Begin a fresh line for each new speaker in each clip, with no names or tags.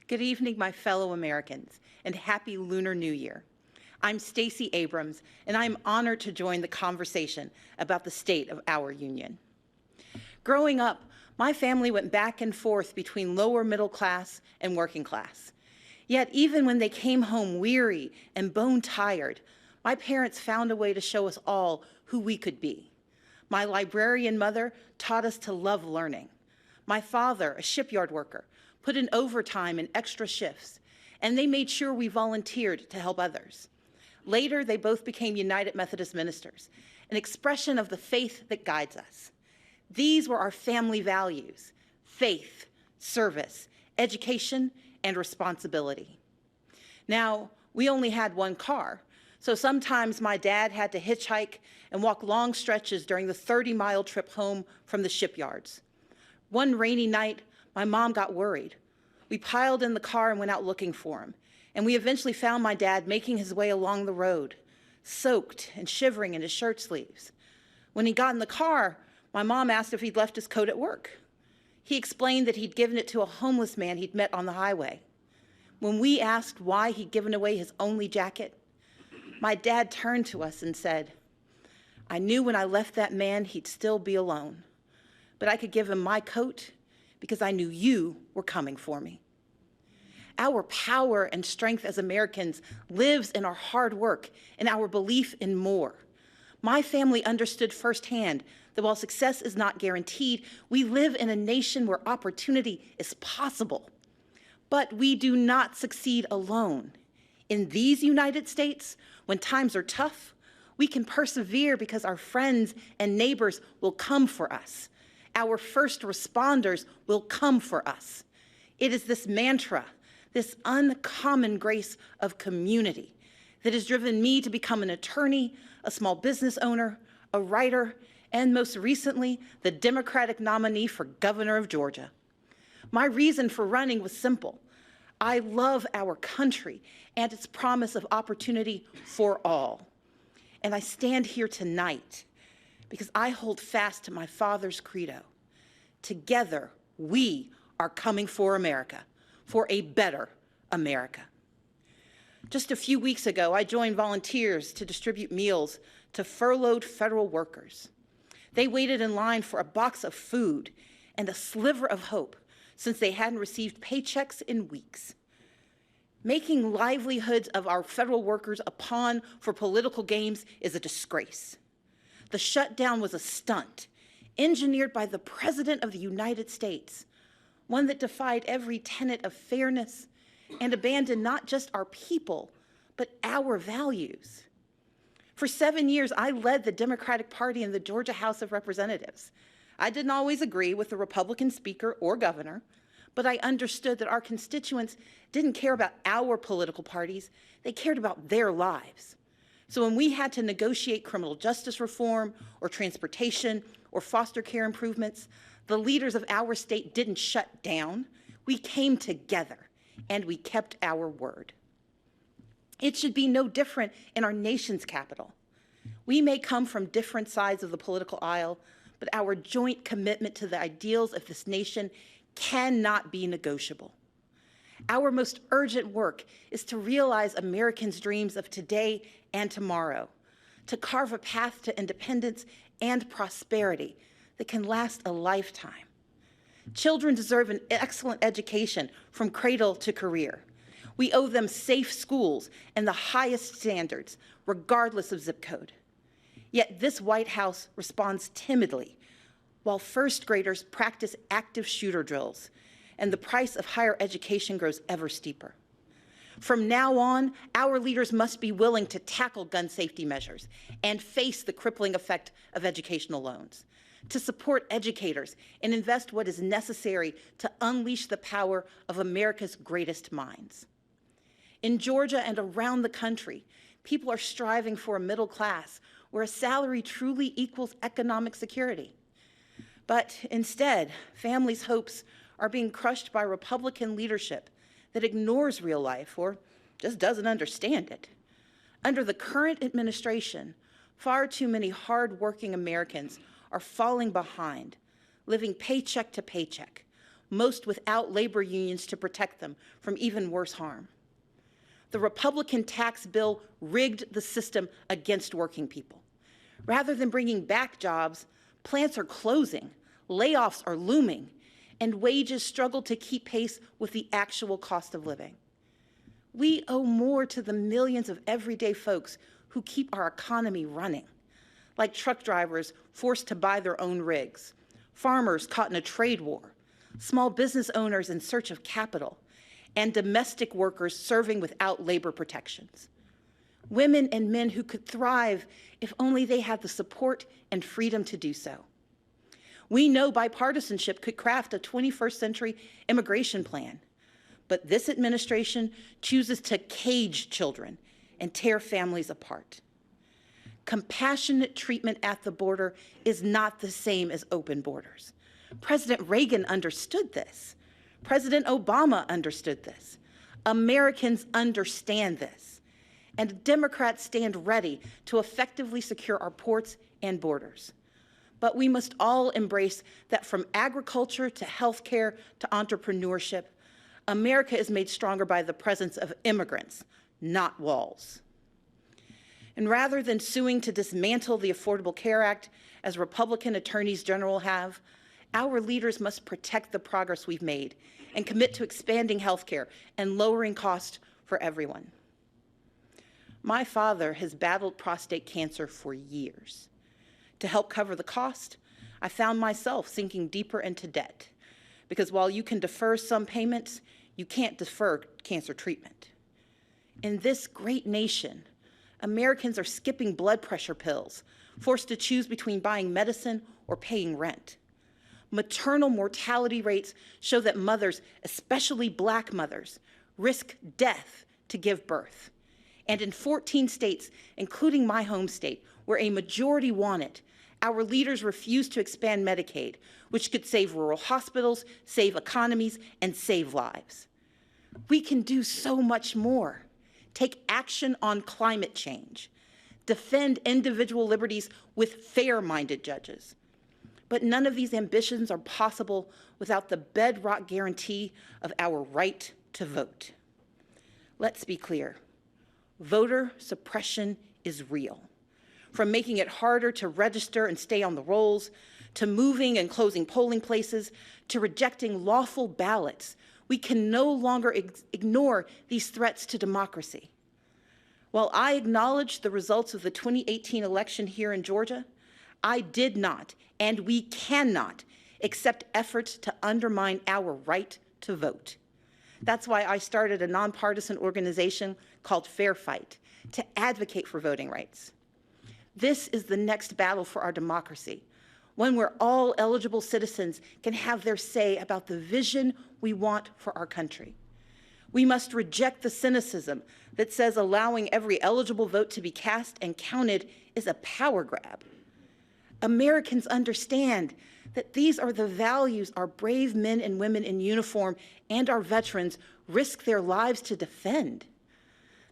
Good evening, my fellow Americans, and Happy Lunar New Year. I'm Stacey Abrams, and I'm honored to join the conversation about the state of our union. Growing up, my family went back and forth between lower middle class and working class. Yet even when they came home weary and bone-tired, my parents found a way to show us all who we could be. My librarian mother taught us to love learning. My father, a shipyard worker, put in overtime and extra shifts, and they made sure we volunteered to help others. Later, they both became United Methodist ministers, an expression of the faith that guides us. These were our family values: faith, service, education, and responsibility. Now, we only had one car, so sometimes my dad had to hitchhike and walk long stretches during the 30-mile trip home from the shipyards. One rainy night, my mom got worried. We piled in the car and went out looking for him, and we eventually found my dad making his way along the road, soaked and shivering in his shirt sleeves. When he got in the car, my mom asked if he'd left his coat at work. He explained that he'd given it to a homeless man he'd met on the highway. When we asked why he'd given away his only jacket, my dad turned to us and said, "I knew when I left that man he'd still be alone, but I could give him my coat because I knew you were coming for me." Our power and strength as Americans lives in our hard work and our belief in more. My family understood firsthand that while success is not guaranteed, we live in a nation where opportunity is possible. But we do not succeed alone. In these United States, when times are tough, we can persevere because our friends and neighbors will come for us. Our first responders will come for us. It is this mantra, this uncommon grace of community, that has driven me to become an attorney, a small business owner, a writer, and most recently, the Democratic nominee for governor of Georgia. My reason for running was simple. I love our country and its promise of opportunity for all. And I stand here tonight because I hold fast to my father's credo. Together, we are coming for America, for a better America. Just a few weeks ago, I joined volunteers to distribute meals to furloughed federal workers. They waited in line for a box of food and a sliver of hope since they hadn't received paychecks in weeks. Making livelihoods of our federal workers a pawn for political games is a disgrace. The shutdown was a stunt engineered by the President of the United States, one that defied every tenet of fairness and abandoned not just our people, but our values. For 7 years, I led the Democratic Party in the Georgia House of Representatives. I didn't always agree with the Republican speaker or governor, but I understood that our constituents didn't care about our political parties, they cared about their lives. So when we had to negotiate criminal justice reform or transportation or foster care improvements, the leaders of our state didn't shut down. We came together and we kept our word. It should be no different in our nation's capital. We may come from different sides of the political aisle, but our joint commitment to the ideals of this nation cannot be negotiable. Our most urgent work is to realize Americans' dreams of today and tomorrow, to carve a path to independence and prosperity that can last a lifetime. Children deserve an excellent education from cradle to career. We owe them safe schools and the highest standards, regardless of zip code. Yet this White House responds timidly, while first graders practice active shooter drills, and the price of higher education grows ever steeper. From now on, our leaders must be willing to tackle gun safety measures and face the crippling effect of educational loans, to support educators and invest what is necessary to unleash the power of America's greatest minds. In Georgia and around the country, people are striving for a middle class where a salary truly equals economic security. But instead, families' hopes are being crushed by Republican leadership that ignores real life or just doesn't understand it. Under the current administration, far too many hard-working Americans are falling behind, living paycheck to paycheck, most without labor unions to protect them from even worse harm. The Republican tax bill rigged the system against working people. Rather than bringing back jobs, plants are closing, layoffs are looming, and wages struggle to keep pace with the actual cost of living. We owe more to the millions of everyday folks who keep our economy running, like truck drivers forced to buy their own rigs, farmers caught in a trade war, small business owners in search of capital, and domestic workers serving without labor protections. Women and men who could thrive if only they had the support and freedom to do so. We know bipartisanship could craft a 21st century immigration plan, but this administration chooses to cage children and tear families apart. Compassionate treatment at the border is not the same as open borders. President Reagan understood this. President Obama understood this. Americans understand this. And Democrats stand ready to effectively secure our ports and borders. But we must all embrace that from agriculture to healthcare to entrepreneurship, America is made stronger by the presence of immigrants, not walls. And rather than suing to dismantle the Affordable Care Act, as Republican attorneys general have, our leaders must protect the progress we've made and commit to expanding healthcare and lowering costs for everyone. My father has battled prostate cancer for years. To help cover the cost, I found myself sinking deeper into debt, because while you can defer some payments, you can't defer cancer treatment. In this great nation, Americans are skipping blood pressure pills, forced to choose between buying medicine or paying rent. Maternal mortality rates show that mothers, especially Black mothers, risk death to give birth. And in 14 states, including my home state, where a majority want it, our leaders refuse to expand Medicaid, which could save rural hospitals, save economies, and save lives. We can do so much more. Take action on climate change. Defend individual liberties with fair-minded judges. But none of these ambitions are possible without the bedrock guarantee of our right to vote. Let's be clear. Voter suppression is real. From making it harder to register and stay on the rolls, to moving and closing polling places, to rejecting lawful ballots, we can no longer ignore these threats to democracy. While I acknowledge the results of the 2018 election here in Georgia, I did not, and we cannot, accept efforts to undermine our right to vote. That's why I started a nonpartisan organization called Fair Fight to advocate for voting rights. This is the next battle for our democracy, one where all eligible citizens can have their say about the vision we want for our country. We must reject the cynicism that says allowing every eligible vote to be cast and counted is a power grab. Americans understand that these are the values our brave men and women in uniform and our veterans risk their lives to defend.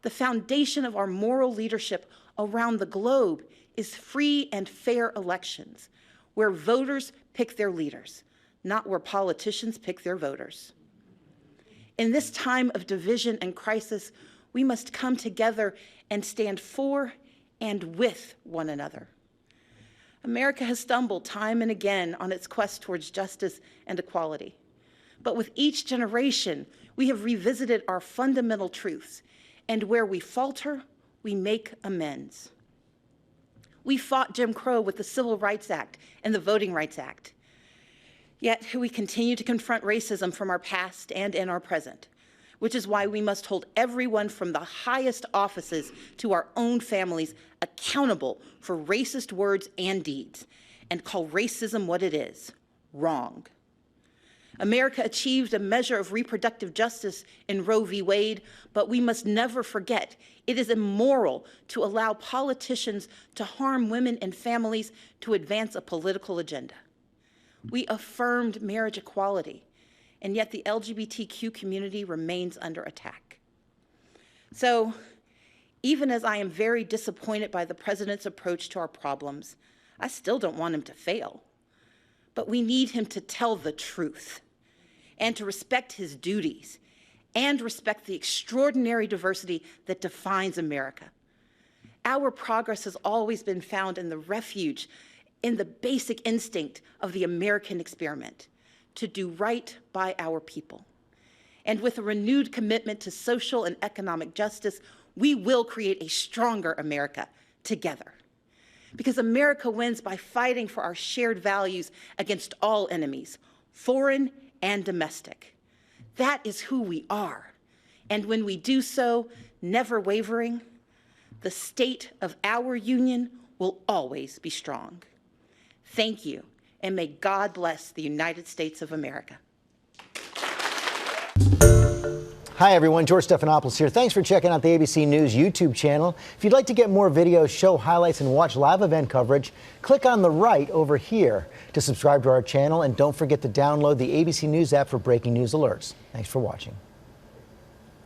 The foundation of our moral leadership around the globe is free and fair elections, where voters pick their leaders, not where politicians pick their voters. In this time of division and crisis, we must come together and stand for and with one another. America has stumbled time and again on its quest towards justice and equality. But with each generation, we have revisited our fundamental truths, and where we falter, we make amends. We fought Jim Crow with the Civil Rights Act and the Voting Rights Act. Yet we continue to confront racism from our past and in our present, which is why we must hold everyone from the highest offices to our own families accountable for racist words and deeds, and call racism what it is: wrong. America achieved a measure of reproductive justice in Roe v. Wade, but we must never forget it is immoral to allow politicians to harm women and families to advance a political agenda. We affirmed marriage equality, and yet the LGBTQ community remains under attack. So, even as I am very disappointed by the president's approach to our problems, I still don't want him to fail. But we need him to tell the truth. and to respect his duties and respect the extraordinary diversity that defines America. Our progress has always been found in the refuge, in the basic instinct of the American experiment, to do right by our people. And with a renewed commitment to social and economic justice, we will create a stronger America together. Because America wins by fighting for our shared values against all enemies, foreign and domestic. That is who we are. And when we do so, never wavering, the state of our union will always be strong. Thank you, and may God bless the United States of America.
Hi, everyone. George Stephanopoulos here. Thanks for checking out the ABC News YouTube channel. If you'd like to get more videos, show highlights, and watch live event coverage, click on the right over here to subscribe to our channel. And don't forget to download the ABC News app for breaking news alerts. Thanks for watching.